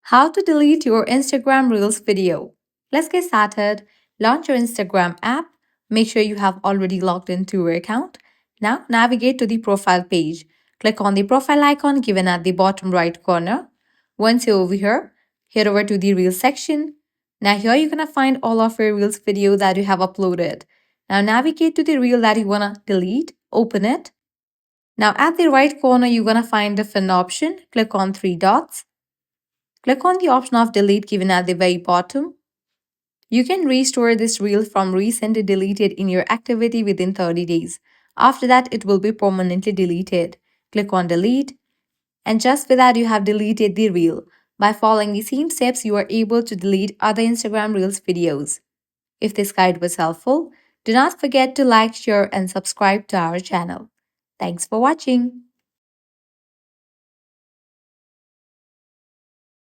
How to delete your Instagram Reels video. Let's get started. Launch your Instagram app. Make sure you have already logged into your account. Now navigate to the profile page. Click on the profile icon given at the bottom right corner. Once you're over here, head over to the Reels section. Now here you're gonna find all of your Reels video that you have uploaded. Now navigate to the reel that you wanna delete. Open it. Now at the right corner, you're gonna find the fin option. Click on three dots. Click on the option of delete given at the very bottom. You can restore this reel from recently deleted in your activity within 30 days. After that, it will be permanently deleted. Click on delete, and just with that, you have deleted the reel. By following the same steps, you are able to delete other Instagram Reels videos. If this guide was helpful, do not forget to like, share, and subscribe to our channel. Thanks for watching.